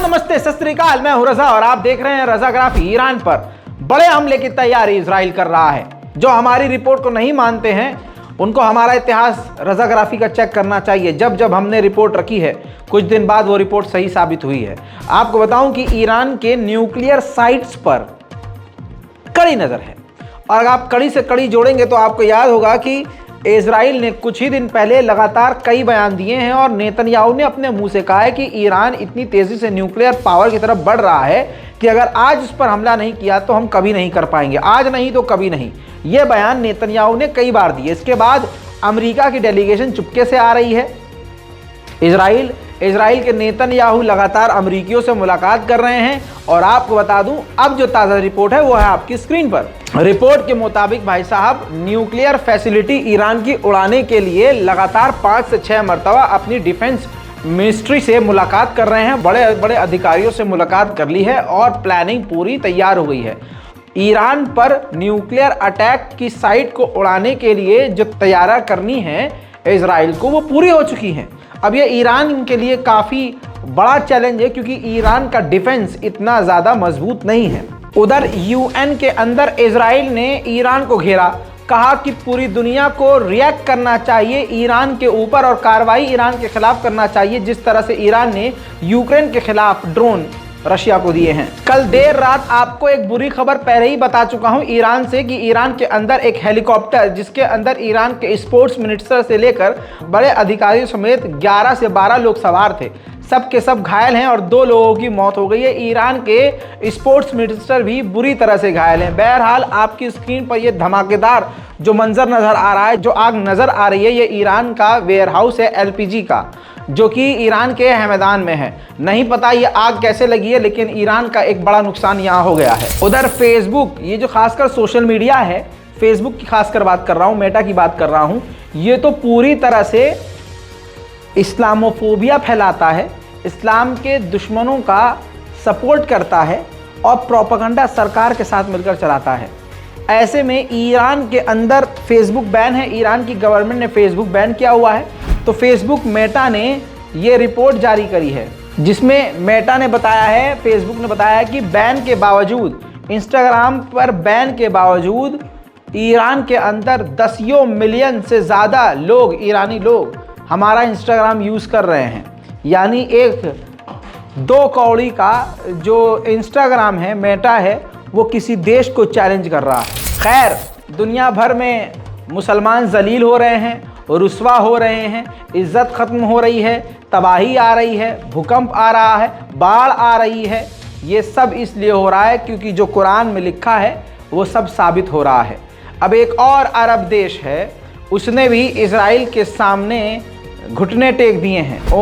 नमस्ते, सत श्री अकाल। मैं हूं रजा और आप देख रहे हैं रजाग्राफी। ईरान पर बड़े हमले की तैयारी इजराइल कर रहा है। जो हमारी रिपोर्ट को नहीं मानते हैं उनको हमारा इतिहास रजाग्राफी का चेक करना चाहिए। जब जब हमने रिपोर्ट रखी है कुछ दिन बाद वो रिपोर्ट सही साबित हुई है। आपको बताऊं कि ईरान के न्यूक्लियर साइट्स पर कड़ी नजर है और अगर आप कड़ी से कड़ी जोड़ेंगे तो आपको याद होगा कि इजराइल ने कुछ ही दिन पहले लगातार कई बयान दिए हैं और नेतन्याहू ने अपने मुंह से कहा है कि ईरान इतनी तेजी से न्यूक्लियर पावर की तरफ बढ़ रहा है कि अगर आज उस पर हमला नहीं किया तो हम कभी नहीं कर पाएंगे, आज नहीं तो कभी नहीं। यह बयान नेतन्याहू ने कई बार दिए। इसके बाद अमेरिका की डेलीगेशन चुपके से आ रही है। इजराइल के नेतन्याहू लगातार अमेरिकियों से मुलाकात कर रहे हैं और आपको बता दूं अब जो ताज़ा रिपोर्ट है वो है आपकी स्क्रीन पर। रिपोर्ट के मुताबिक भाई साहब, न्यूक्लियर फैसिलिटी ईरान की उड़ाने के लिए लगातार 5 से 6 मरतबा अपनी डिफेंस मिनिस्ट्री से मुलाकात कर रहे हैं। बड़े बड़े अधिकारियों से मुलाकात कर ली है और प्लानिंग पूरी तैयार हो गई है। ईरान पर न्यूक्लियर अटैक की साइट को उड़ाने के लिए जो तैयारी करनी है इजराइल को वो पूरी हो चुकी हैं। अब ये ईरान के लिए काफ़ी बड़ा चैलेंज है क्योंकि ईरान का डिफेंस इतना ज़्यादा मजबूत नहीं है। उधर यूएन के अंदर इजराइल ने ईरान को घेरा, कहा कि पूरी दुनिया को रिएक्ट करना चाहिए ईरान के ऊपर और कार्रवाई ईरान के खिलाफ करना चाहिए, जिस तरह से ईरान ने यूक्रेन के खिलाफ ड्रोन रशिया को दिए हैं। कल देर रात आपको एक बुरी खबर पहले ही बता चुका हूं ईरान से कि ईरान के अंदर एक हेलीकॉप्टर जिसके अंदर ईरान के स्पोर्ट्स मिनिस्टर से लेकर बड़े अधिकारियों समेत 11 से 12 लोग सवार थे, सब के सब घायल हैं और 2 लोगों की मौत हो गई है। ईरान के स्पोर्ट्स मिनिस्टर भी बुरी तरह से घायल हैं। बहरहाल आपकी स्क्रीन पर यह धमाकेदार जो मंजर नजर आ रहा है, जो आग नजर आ रही है, ये ईरान का वेयरहाउस है एलपीजी का, जो कि ईरान के हैमदान में है। नहीं पता ये आग कैसे लगी है, लेकिन ईरान का एक बड़ा नुकसान यहाँ हो गया है। उधर फेसबुक, ये जो खासकर सोशल मीडिया है, फेसबुक की खासकर बात कर रहा हूँ, मेटा की बात कर रहा हूँ, ये तो पूरी तरह से इस्लामोफोबिया फैलाता है, इस्लाम के दुश्मनों का सपोर्ट करता है और प्रोपेगेंडा सरकार के साथ मिलकर चलाता है। ऐसे में ईरान के अंदर फेसबुक बैन है, ईरान की गवर्नमेंट ने फेसबुक बैन किया हुआ है। तो फेसबुक मेटा ने ये रिपोर्ट जारी करी है जिसमें मेटा ने बताया है, फेसबुक ने बताया है कि बैन के बावजूद, इंस्टाग्राम पर बैन के बावजूद ईरान के अंदर 10 मिलियन से ज़्यादा लोग, ईरानी लोग हमारा इंस्टाग्राम यूज़ कर रहे हैं। यानी एक 2 कौड़ी का जो इंस्टाग्राम है, मेटा है, वो किसी देश को चैलेंज कर रहा है। खैर, दुनिया भर में मुसलमान जलील हो रहे हैं, रुस्वा हो रहे हैं, इज्जत ख़त्म हो रही है, तबाही आ रही है, भूकंप आ रहा है, बाढ़ आ रही है। ये सब इसलिए हो रहा है क्योंकि जो कुरान में लिखा है वो सब साबित हो रहा है। अब एक और अरब देश है, उसने भी इजराइल के सामने घुटने टेक दिए हैं।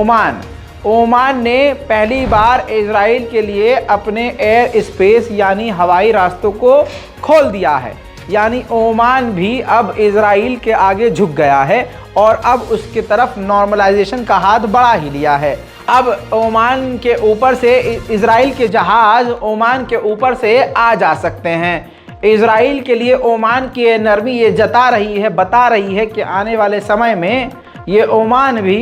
ओमान ने पहली बार इजराइल के लिए अपने एयर स्पेस यानी हवाई रास्तों को खोल दिया है। यानी ओमान भी अब इजराइल के आगे झुक गया है और अब उसकी तरफ नॉर्मलाइजेशन का हाथ बढ़ा ही लिया है। अब ओमान के ऊपर से इजराइल के जहाज़ ओमान के ऊपर से आ जा सकते हैं। इजराइल के लिए ओमान की नरमी ये जता रही है, बता रही है कि आने वाले समय में ये ओमान भी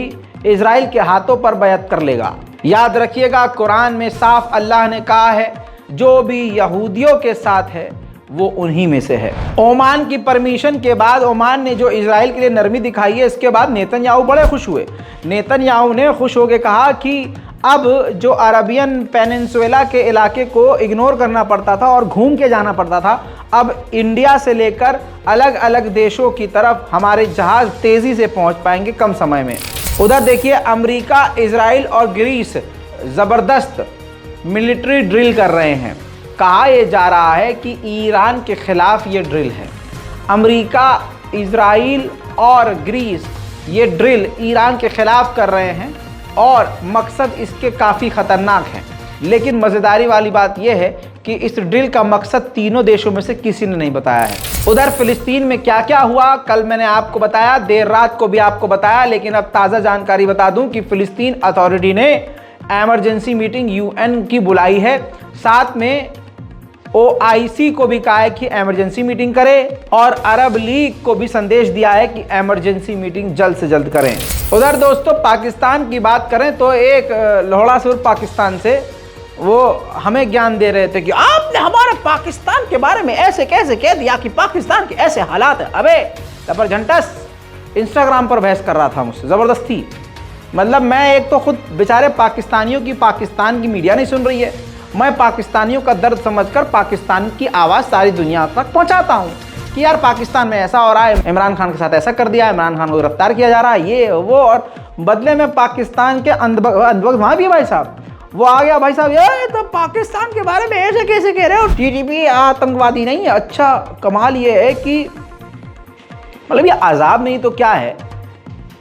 इजराइल के हाथों पर बैत कर लेगा। याद रखिएगा, कुरान में साफ अल्लाह ने कहा है जो भी यहूदियों के साथ है वो उन्हीं में से है। ओमान की परमिशन के बाद ओमान ने जो इजराइल के लिए नरमी दिखाई है, इसके बाद नेतन्याहू बड़े खुश हुए। नेतन्याहू ने खुश होकर कहा कि अब जो अरबियन पेनिनसुला के इलाके को इग्नोर करना पड़ता था और घूम के जाना पड़ता था, अब इंडिया से लेकर अलग अलग देशों की तरफ हमारे जहाज़ तेज़ी से पहुंच पाएंगे कम समय में। उधर देखिए, अमेरिका, इजराइल और ग्रीस ज़बरदस्त मिलिट्री ड्रिल कर रहे हैं। कहा यह जा रहा है कि ईरान के खिलाफ ये ड्रिल है। अमेरिका, इजराइल और ग्रीस ये ड्रिल ईरान के खिलाफ कर रहे हैं और मकसद इसके काफ़ी ख़तरनाक हैं। लेकिन मज़ेदारी वाली बात यह है कि इस ड्रिल का मकसद तीनों देशों में से किसी ने नहीं बताया है। उधर फ़िलिस्तीन में क्या क्या हुआ कल मैंने आपको बताया, देर रात को भी आपको बताया, लेकिन अब ताज़ा जानकारी बता दूं कि फ़िलिस्तीन अथॉरिटी ने एमरजेंसी मीटिंग यूएन की बुलाई है। साथ में OIC को भी कहा है कि एमरजेंसी मीटिंग करे और अरब लीग को भी संदेश दिया है कि एमरजेंसी मीटिंग जल्द से जल्द करें। उधर दोस्तों पाकिस्तान की बात करें तो एक लोहड़ा सुर पाकिस्तान से वो हमें ज्ञान दे रहे थे कि आपने हमारे पाकिस्तान के बारे में ऐसे कैसे कह दिया कि पाकिस्तान के ऐसे हालात है। अबे जबरझंटस इंस्टाग्राम पर बहस कर रहा था मुझसे ज़बरदस्ती। मतलब मैं एक तो खुद बेचारे पाकिस्तानियों की पाकिस्तान की मीडिया नहीं सुन रही है, मैं पाकिस्तानियों का दर्द समझकर पाकिस्तान की आवाज़ सारी दुनिया तक पहुंचाता हूं कि यार पाकिस्तान में ऐसा हो रहा है, इमरान खान के साथ ऐसा कर दिया, इमरान खान को गिरफ्तार किया जा रहा है, ये वो, और बदले में पाकिस्तान के अंधभक्त वहाँ भी भाई साहब वो आ गया, भाई साहब ये तो पाकिस्तान के बारे में ऐसे कैसे कह रहे हो, टीटीपी आतंकवादी नहीं है। अच्छा कमाल ये है कि मतलब ये अजाब नहीं तो क्या है,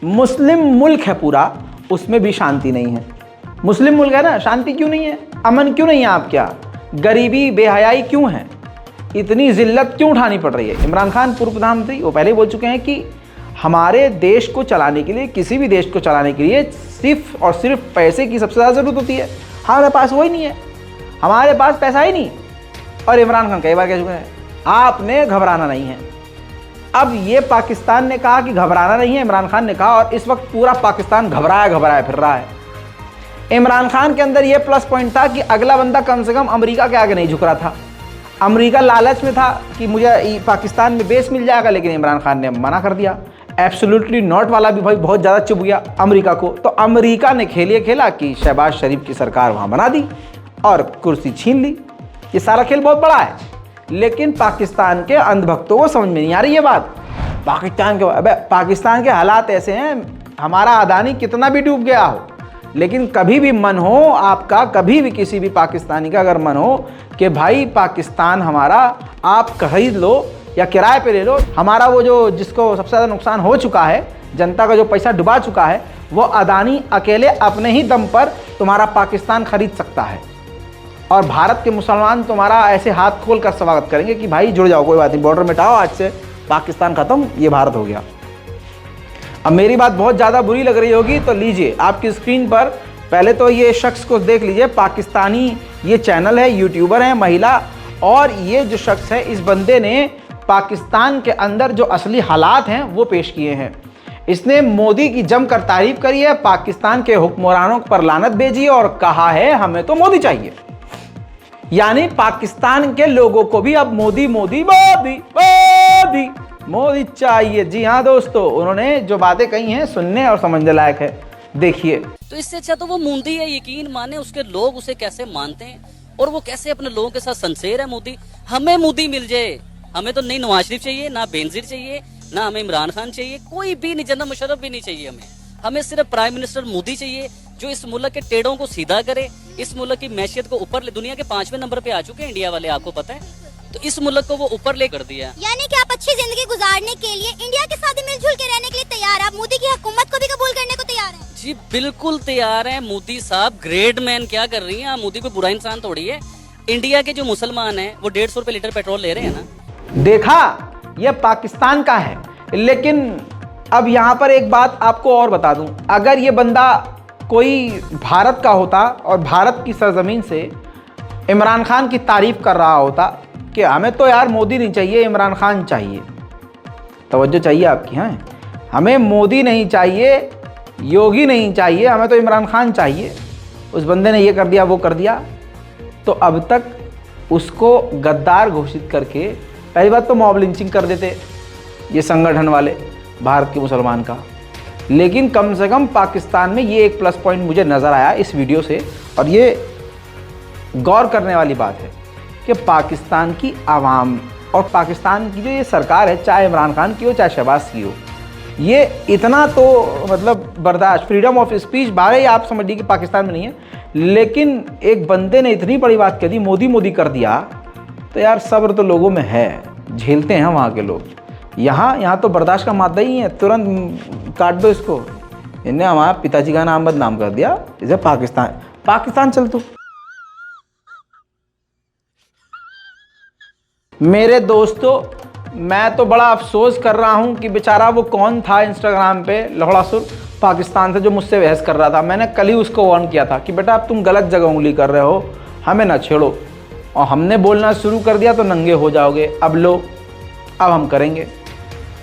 मुस्लिम मुल्क है पूरा, उसमें भी शांति नहीं है। मुस्लिम मुल्क है ना, शांति क्यों नहीं है, अमन क्यों नहीं है, आप क्या गरीबी बेहयाई क्यों है, इतनी जिल्लत क्यों उठानी पड़ रही है। इमरान खान पूर्व प्रधानमंत्री वो पहले ही बोल चुके हैं कि हमारे देश को चलाने के लिए, किसी भी देश को चलाने के लिए सिर्फ और सिर्फ पैसे की सबसे ज़्यादा ज़रूरत होती है, हमारे पास वही नहीं है, हमारे पास पैसा ही नहीं। और इमरान खान कई बार कह चुके हैं आपने घबराना नहीं है। अब ये पाकिस्तान ने कहा कि घबराना नहीं है, इमरान खान ने कहा, और इस वक्त पूरा पाकिस्तान घबराया फिर रहा है। इमरान खान के अंदर ये प्लस पॉइंट था कि अगला बंदा कम से कम अमेरिका के आगे नहीं झुक रहा था। अमेरिका लालच में था कि मुझे पाकिस्तान में बेस मिल जाएगा, लेकिन इमरान खान ने मना कर दिया। एब्सोल्युटली नॉट वाला भी भाई बहुत ज़्यादा चुभ गया अमेरिका को, तो अमेरिका ने खेला कि शहबाज शरीफ की सरकार वहाँ बना दी और कुर्सी छीन ली। ये सारा खेल बहुत बड़ा है, लेकिन पाकिस्तान के अंधभक्तों को समझ में नहीं आ रही ये बात। पाकिस्तान के हालात ऐसे हैं, हमारा अदानी कितना भी डूब गया हो, लेकिन कभी भी मन हो आपका, कभी भी किसी भी पाकिस्तानी का अगर मन हो कि भाई पाकिस्तान हमारा, आप खरीद लो या किराए पे ले लो, हमारा वो जो जिसको सबसे ज़्यादा नुकसान हो चुका है, जनता का जो पैसा डुबा चुका है, वो अदानी अकेले अपने ही दम पर तुम्हारा पाकिस्तान खरीद सकता है। और भारत के मुसलमान तुम्हारा ऐसे हाथ खोल कर स्वागत करेंगे कि भाई जुड़ जाओ, कोई बात नहीं, बॉर्डर मिटाओ, आज से पाकिस्तान ख़त्म, ये भारत हो गया। अब मेरी बात बहुत ज़्यादा बुरी लग रही होगी तो लीजिए आपकी स्क्रीन पर पहले तो ये शख्स को देख लीजिए, पाकिस्तानी ये चैनल है, यूट्यूबर है, महिला, और ये जो शख्स है इस बंदे ने पाकिस्तान के अंदर जो असली हालात हैं वो पेश किए हैं। इसने मोदी की जमकर तारीफ करी है, पाकिस्तान के हुक्मरानों पर लानत भेजी है और कहा है हमें तो मोदी चाहिए। यानी पाकिस्तान के लोगों को भी अब मोदी मोदी मोदी मोदी मोदी चाहिए। जी हाँ दोस्तों, उन्होंने जो बातें कही हैं सुनने और समझने लायक है, देखिए। तो इससे अच्छा तो वो मोदी है, यकीन माने उसके लोग उसे कैसे मानते हैं और वो कैसे अपने लोगों के साथ सिंसेयर है। मोदी, हमें मोदी मिल जाए, हमें तो नहीं नवाज शरीफ चाहिए, ना बेनजीर चाहिए, ना हमें इमरान खान चाहिए, कोई भी नहीं, जनरल मुशर्रफ भी नहीं चाहिए। हमें सिर्फ प्राइम मिनिस्टर मोदी चाहिए जो इस मुल्क के टेढ़ों को सीधा करे, इस मुल्क की मैशियत को ऊपर ले। दुनिया के 5वें नंबर पे आ चुके हैं इंडिया वाले, आपको पता है, तो इस मुल्क को वो ऊपर ले कर दिया। यानी कि आप अच्छी जिंदगी गुजारने के लिए इंडिया के साथ मिलजुल के रहने के लिए तैयार, आप मोदी की हुकूमत को भी कबूल करने को तैयार हैं? जी बिल्कुल तैयार हैं। मोदी साहब ग्रेट मैन क्या कर रही हैं, मोदी कोई बुरा इंसान थोड़ी है। इंडिया के जो मुसलमान हैं वो 150 रुपए लीटर पेट्रोल ले रहे हैं ना। देखा, ये पाकिस्तान का है, लेकिन अब यहाँ पर एक बात आपको और बता दूं, अगर ये बंदा कोई भारत का होता और भारत की सरजमीन से इमरान खान की तारीफ कर रहा होता कि हमें तो यार मोदी नहीं चाहिए, इमरान खान चाहिए, तवज्जो चाहिए आपकी, हाँ, हमें मोदी नहीं चाहिए, योगी नहीं चाहिए, हमें तो इमरान खान चाहिए। उस बंदे ने ये कर दिया, वो कर दिया, तो अब तक उसको गद्दार घोषित करके पहली बात तो मॉब लिंचिंग कर देते ये संगठन वाले भारत के मुसलमान का। लेकिन कम से कम पाकिस्तान में ये एक प्लस पॉइंट मुझे नज़र आया इस वीडियो से, और ये गौर करने वाली बात है कि पाकिस्तान की आवाम और पाकिस्तान की जो ये सरकार है, चाहे इमरान खान की हो चाहे शहबाज की हो, ये इतना तो मतलब बर्दाश्त, फ्रीडम ऑफ स्पीच बारे ही आप समझिए कि पाकिस्तान में नहीं है, लेकिन एक बंदे ने इतनी बड़ी बात कह दी, मोदी मोदी कर दिया, तो यार सब्र तो लोगों में है, झेलते हैं वहाँ के लोग। यहाँ तो बर्दाश्त का मादा ही है, तुरंत काट दो इसको। इन्हें हमारा पिताजी का नाम बदनाम कर दिया, इसे पाकिस्तान चल तू। मेरे दोस्तों, मैं तो बड़ा अफसोस कर रहा हूँ कि बेचारा वो कौन था इंस्टाग्राम पे लौड़ासुर पाकिस्तान से जो मुझसे बहस कर रहा था। मैंने कल ही उसको वार्न किया था कि बेटा अब तुम गलत जगह उंगली कर रहे हो, हमें ना छेड़ो, और हमने बोलना शुरू कर दिया तो नंगे हो जाओगे। अब लो, अब हम करेंगे।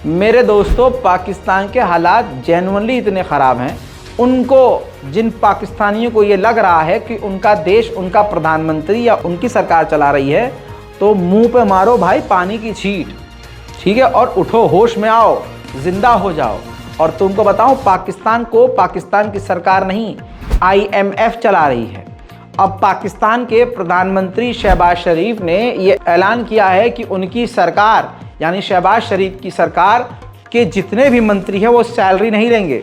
मेरे दोस्तों, पाकिस्तान के हालात जेन्युइनली इतने ख़राब हैं, उनको, जिन पाकिस्तानियों को ये लग रहा है कि उनका देश, उनका प्रधानमंत्री या उनकी सरकार चला रही है, तो मुंह पे मारो भाई पानी की छींट, ठीक है, और उठो, होश में आओ, जिंदा हो जाओ। और तुमको बताऊं, पाकिस्तान को पाकिस्तान की सरकार नहीं, IMF चला रही है। अब पाकिस्तान के प्रधानमंत्री शहबाज शरीफ ने ये ऐलान किया है कि उनकी सरकार, यानी शहबाज शरीफ की सरकार के जितने भी मंत्री हैं वो सैलरी नहीं लेंगे।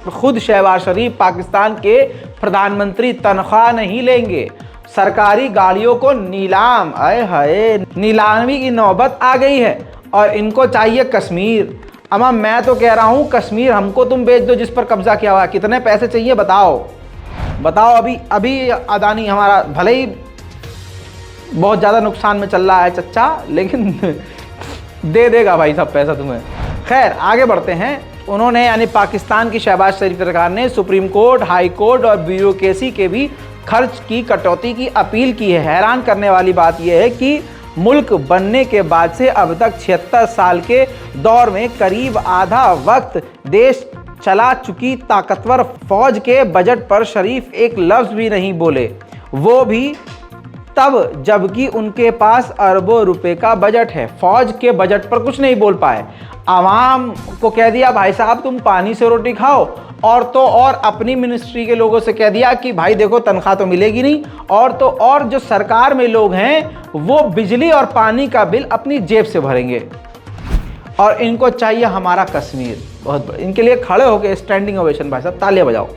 खुद शहबाज शरीफ पाकिस्तान के प्रधानमंत्री तनख्वाह नहीं लेंगे। सरकारी गाड़ियों को नीलाम, आए हाय, नीलामी की नौबत आ गई है और इनको चाहिए कश्मीर। अमा मैं तो कह रहा हूँ कश्मीर हमको तुम बेच दो जिस पर कब्जा किया हुआ है। कितने पैसे चाहिए बताओ बताओ। अभी अदानी हमारा भले ही बहुत ज़्यादा नुकसान में चल रहा है चच्चा, लेकिन दे देगा भाई सब पैसा तुम्हें। खैर आगे बढ़ते हैं। उन्होंने, यानी पाकिस्तान की शहबाज शरीफ सरकार ने सुप्रीम कोर्ट, हाई कोर्ट और ब्यूरोक्रेसी के भी खर्च की कटौती की अपील की है। हैरान करने वाली बात यह है कि मुल्क बनने के बाद से अब तक 76 साल के दौर में करीब आधा वक्त देश चला चुकी ताकतवर फौज के बजट पर शरीफ एक लफ्ज़ भी नहीं बोले, वो भी तब जबकि उनके पास अरबों रुपए का बजट है। फौज के बजट पर कुछ नहीं बोल पाए। आवाम को कह दिया भाई साहब तुम पानी से रोटी खाओ, और तो और अपनी मिनिस्ट्री के लोगों से कह दिया कि भाई देखो तनख्वाह तो मिलेगी नहीं, और तो और जो सरकार में लोग हैं वो बिजली और पानी का बिल अपनी जेब से भरेंगे, और इनको चाहिए हमारा कश्मीर। बहुत बड़ा, इनके लिए खड़े होकर स्टैंडिंग ओवेशन भाई साहब, तालियां बजाओ।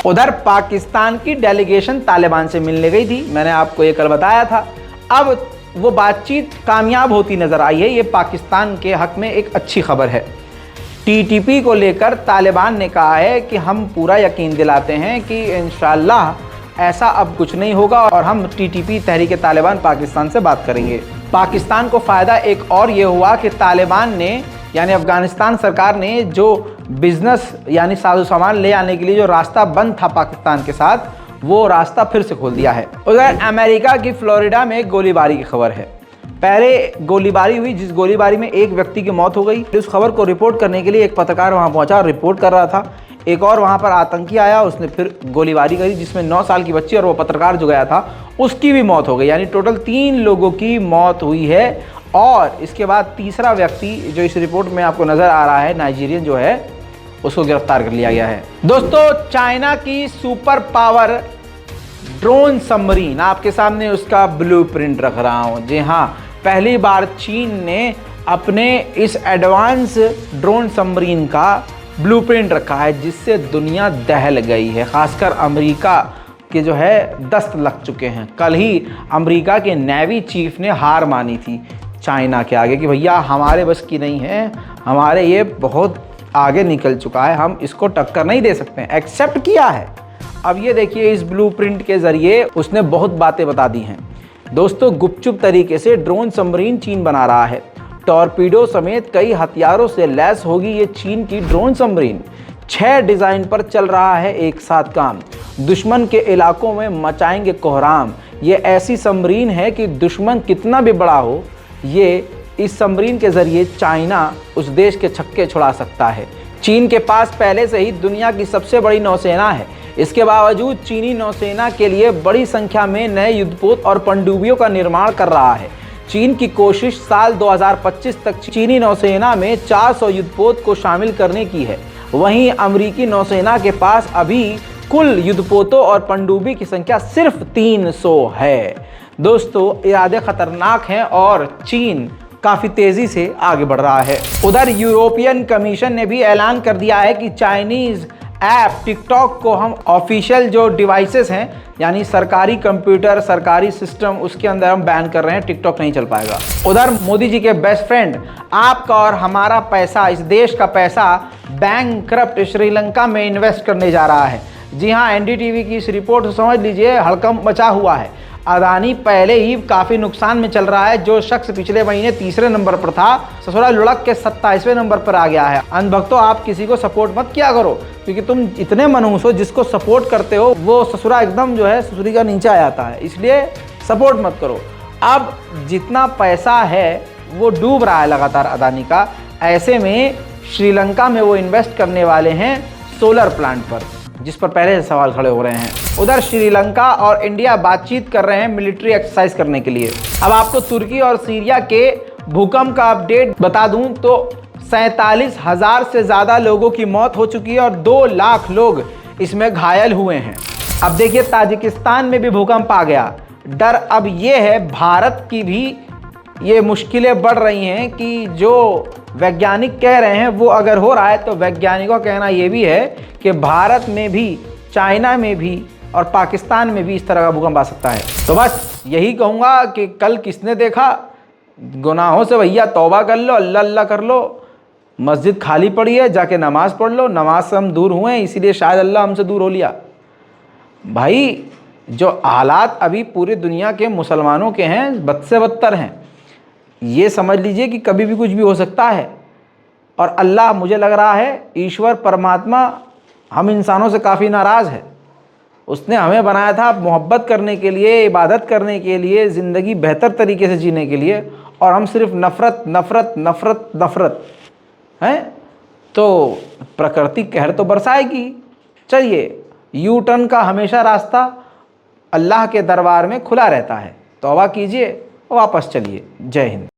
उधर पाकिस्तान की डेलीगेशन तालिबान से मिलने गई थी, मैंने आपको ये कल बताया था। अब वो बातचीत कामयाब होती नजर आई है। ये पाकिस्तान के हक में एक अच्छी खबर है। TTP को लेकर तालिबान ने कहा है कि हम पूरा यकीन दिलाते हैं कि इंशाअल्लाह ऐसा अब कुछ नहीं होगा और हम TTP तहरीक तालिबान पाकिस्तान से बात करेंगे। पाकिस्तान को फ़ायदा एक और ये हुआ कि तालिबान ने, यानी अफ़गानिस्तान सरकार ने, जो बिज़नेस यानी साजो सामान ले आने के लिए जो रास्ता बंद था पाकिस्तान के साथ, वो रास्ता फिर से खोल दिया है। उधर अमेरिका की फ्लोरिडा में गोलीबारी की खबर है। पहले गोलीबारी हुई, जिस गोलीबारी में एक व्यक्ति की मौत हो गई। उस खबर को रिपोर्ट करने के लिए एक पत्रकार वहां पहुंचा और रिपोर्ट कर रहा था। एक और वहां पर आतंकी आया, उसने फिर गोलीबारी करी जिसमें 9 साल की बच्ची और वो पत्रकार जो गया था उसकी भी मौत हो गई। यानी टोटल 3 लोगों की मौत हुई है। और इसके बाद तीसरा व्यक्ति जो इस रिपोर्ट में आपको नज़र आ रहा है, नाइजीरियन जो है, उसको गिरफ्तार कर लिया गया है। दोस्तों, चाइना की सुपर पावर ड्रोन सबमरीन, आपके सामने उसका ब्लूप्रिंट रख रहा हूँ। जी हाँ, पहली बार चीन ने अपने इस एडवांस ड्रोन सबमरीन का ब्लूप्रिंट रखा है, जिससे दुनिया दहल गई है। खासकर अमेरिका के जो है दस्त लग चुके हैं। कल ही अमेरिका के नेवी चीफ ने हार मानी थी चाइना के आगे कि भैया हमारे बस की नहीं है, हमारे ये बहुत आगे निकल चुका है, हम इसको टक्कर नहीं दे सकते। एक्सेप्ट किया है। अब ये देखिए, इस ब्लूप्रिंट के ज़रिए उसने बहुत बातें बता दी हैं। दोस्तों, गुपचुप तरीके से ड्रोन सबमरीन चीन बना रहा है। टॉर्पीडो समेत कई हथियारों से लैस होगी ये चीन की ड्रोन सबमरीन। 6 डिज़ाइन पर चल रहा है एक साथ काम। दुश्मन के इलाकों में मचाएंगे कोहराम। ये ऐसी सबमरीन है कि दुश्मन कितना भी बड़ा हो, ये इस सबमरीन के ज़रिए चाइना उस देश के छक्के छुड़ा सकता है। चीन के पास पहले से ही दुनिया की सबसे बड़ी नौसेना है। इसके बावजूद चीनी नौसेना के लिए बड़ी संख्या में नए युद्धपोत और पनडुब्बियों का निर्माण कर रहा है। चीन की कोशिश साल 2025 तक चीनी नौसेना में 400 युद्धपोत को शामिल करने की है। वहीं अमेरिकी नौसेना के पास अभी कुल युद्धपोतों और पनडुब्बी की संख्या सिर्फ 300 है। दोस्तों, इरादे खतरनाक हैं और चीन काफ़ी तेज़ी से आगे बढ़ रहा है। उधर यूरोपियन कमीशन ने भी ऐलान कर दिया है कि चाइनीज़ ऐप टिकटॉक को हम ऑफिशियल जो डिवाइसेस हैं, यानी सरकारी कंप्यूटर, सरकारी सिस्टम, उसके अंदर हम बैन कर रहे हैं। टिकटॉक नहीं चल पाएगा। उधर मोदी जी के बेस्ट फ्रेंड, आपका और हमारा पैसा, इस देश का पैसा बैंकक्रप्ट श्रीलंका में इन्वेस्ट करने जा रहा है। जी हाँ, NDTV की इस रिपोर्ट समझ लीजिए, हड़कंप मचा हुआ है। अदानी पहले ही काफ़ी नुकसान में चल रहा है। जो शख्स पिछले महीने 3रे नंबर पर था, ससुरा लुढ़क के 27वें नंबर पर आ गया है। अंधभक्तों, आप किसी को सपोर्ट मत किया करो, क्योंकि तुम इतने मनहूस हो, जिसको सपोर्ट करते हो वो ससुरा एकदम जो है ससुरी का नीचे आ जाता है। इसलिए सपोर्ट मत करो। अब जितना पैसा है वो डूब रहा है लगातार अदानी का। ऐसे में श्रीलंका में वो इन्वेस्ट करने वाले हैं सोलर प्लांट पर, जिस पर पहले से सवाल खड़े हो रहे हैं। उधर श्रीलंका और इंडिया बातचीत कर रहे हैं मिलिट्री एक्सरसाइज करने के लिए। अब आपको तुर्की और सीरिया के भूकंप का अपडेट बता दूं तो 47,000 से ज़्यादा लोगों की मौत हो चुकी है और 2 लाख लोग इसमें घायल हुए हैं। अब देखिए ताजिकिस्तान में भी भूकंप आ गया। डर अब ये है भारत की भी ये मुश्किलें बढ़ रही हैं कि जो वैज्ञानिक कह रहे हैं वो अगर हो रहा है तो वैज्ञानिकों का कहना ये भी है कि भारत में भी, चाइना में भी और पाकिस्तान में भी इस तरह का भूकंप आ सकता है। तो बस यही कहूँगा कि कल किसने देखा, गुनाहों से भैया तौबा कर लो, अल्लाह अल्लाह कर लो। मस्जिद खाली पड़ी है, जाके नमाज़ पढ़ लो। नमाज से हम दूर हुए हैं, इसीलिए शायद अल्लाह हमसे दूर हो लिया। भाई जो हालात अभी पूरी दुनिया के मुसलमानों के हैं बद से बदतर हैं। ये समझ लीजिए कि कभी भी कुछ भी हो सकता है। और अल्लाह, मुझे लग रहा है ईश्वर परमात्मा हम इंसानों से काफ़ी नाराज़ है। उसने हमें बनाया था मोहब्बत करने के लिए, इबादत करने के लिए, ज़िंदगी बेहतर तरीके से जीने के लिए, और हम सिर्फ नफ़रत नफ़रत नफ़रत नफ़रत हैं। तो प्रकृति कहर तो बरसाएगी। चलिए, यू टर्न का हमेशा रास्ता अल्लाह के दरबार में खुला रहता है। तौबा कीजिए, वापस चलिए। जय हिंद।